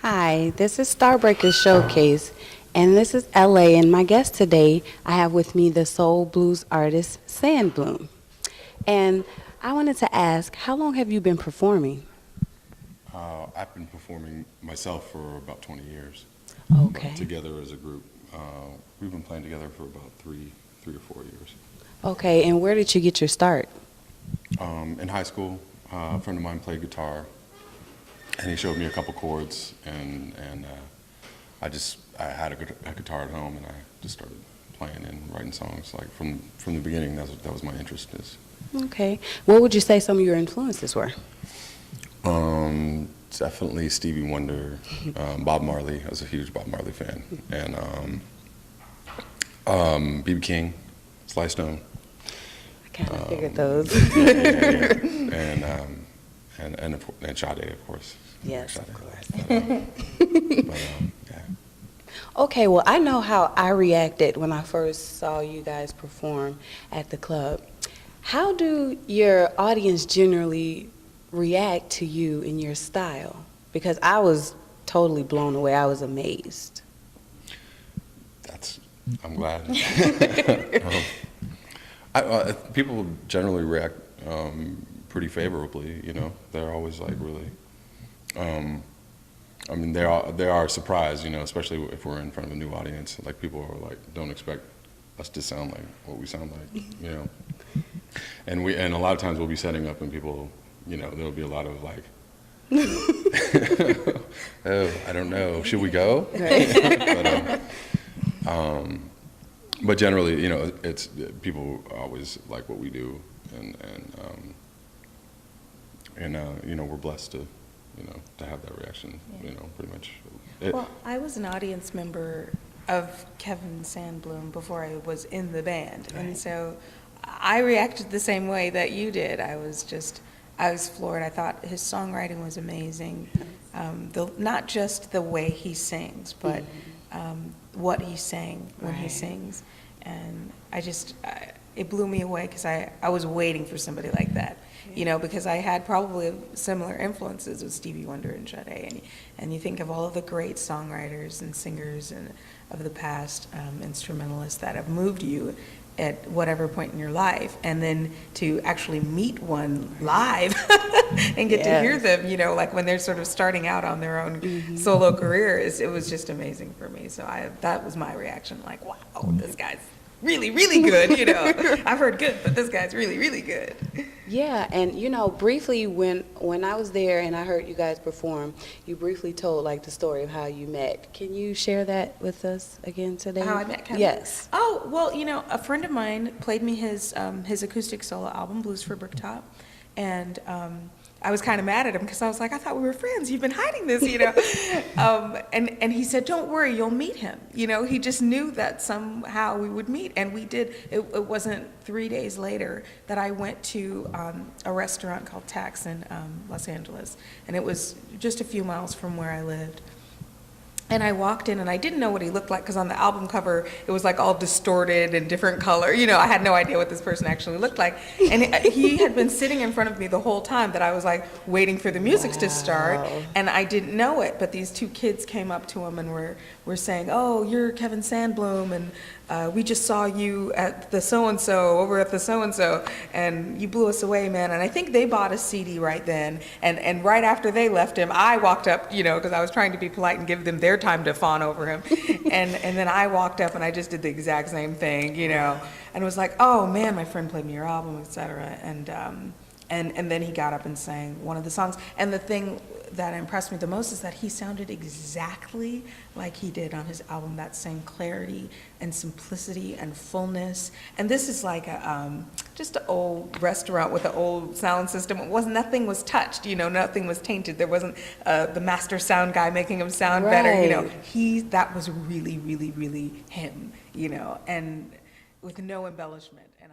Hi, this is Starbreakers Showcase, and this is LA, and my guest today, I have with me the soul blues artist Sandbloom. And I wanted to ask, how long have you been performing? I've been performing myself for about 20 years. Okay. But together as a group, we've been playing together for about three or 4 years. Okay, and where did you get your start? In high school, a friend of mine played guitar, and he showed me a couple chords, and I had a guitar at home, and I just started playing and writing songs. Like from the beginning, that was my interest. Okay. What would you say some of your influences were? Definitely Stevie Wonder, Bob Marley. I was a huge Bob Marley fan, and B.B. King, Sly Stone. I kind of figured those. Yeah. And Sade, of course. Yes, Sade. of course. Yeah. Okay, well, I know how I reacted when I first saw you guys perform at the club. How do your audience generally react to you and your style? Because I was totally blown away. I was amazed. I'm glad. People generally react pretty favorably. You know, they're always like really. I mean, they are surprised. You know, especially if we're in front of a new audience. Like people are like, don't expect us to sound like what we sound like. You know, and a lot of times we'll be setting up and people, you know, there'll be a lot of like. Oh, I don't know. Should we go? But generally, you know, it's people always like what we do, and you know, we're blessed to, you know, to have that reaction. You know, pretty much. Well, I was an audience member of Kevin Sandbloom before I was in the band, and so I reacted the same way that you did. I was floored. I thought his songwriting was amazing. Not just the way he sings, but what he's saying when he sings. And it blew me away because I was waiting for somebody like that, you know, because I had probably similar influences with Stevie Wonder and Sade. And you think of all of the great songwriters and singers of the past, instrumentalists that have moved you at whatever point in your life, and then to actually meet one live and get to hear them, you know, like when they're sort of starting out on their own solo career, it was just amazing for me. So that was my reaction, like, wow, this guy's really, really good, you know. I've heard good, but this guy's really, really good. Yeah, and you know, briefly when I was there and I heard you guys perform, you briefly told like the story of how you met. Can you share that with us again today? How I met Kevin? Yes. Oh, well, you know, a friend of mine played me his acoustic solo album, Blues for Bricktop, and I was kind of mad at him because I was like, I thought we were friends. You've been hiding this, you know. And he said, don't worry, you'll meet him. You know, he just knew that somehow we would meet, and we did. It wasn't 3 days later that I went to a restaurant called Tax in Los Angeles, and it was just a few miles from where I lived. And I walked in, and I didn't know what he looked like because on the album cover, it was like all distorted and different color. You know, I had no idea what this person actually looked like. And he had been sitting in front of me the whole time that I was like waiting for the music to start. And I didn't know it, but these two kids came up to him and were saying, oh, you're Kevin Sandbloom, and we just saw you at the so-and-so, over at the so-and-so, and you blew us away, man. And I think they bought a CD right then. And right after they left him, I walked up, you know, because I was trying to be polite and give them their time to fawn over him. and then I walked up and I just did the exact same thing, you know, and was like, oh man, my friend played me your album, etc. And then he got up and sang one of the songs. And the thing that impressed me the most is that he sounded exactly like he did on his album, that same clarity and simplicity and fullness. And this is like just an old restaurant with an old sound system. Nothing was touched, you know, nothing was tainted. There wasn't the master sound guy making him sound better, you know. That was really, really, really him, you know, and with no embellishment. And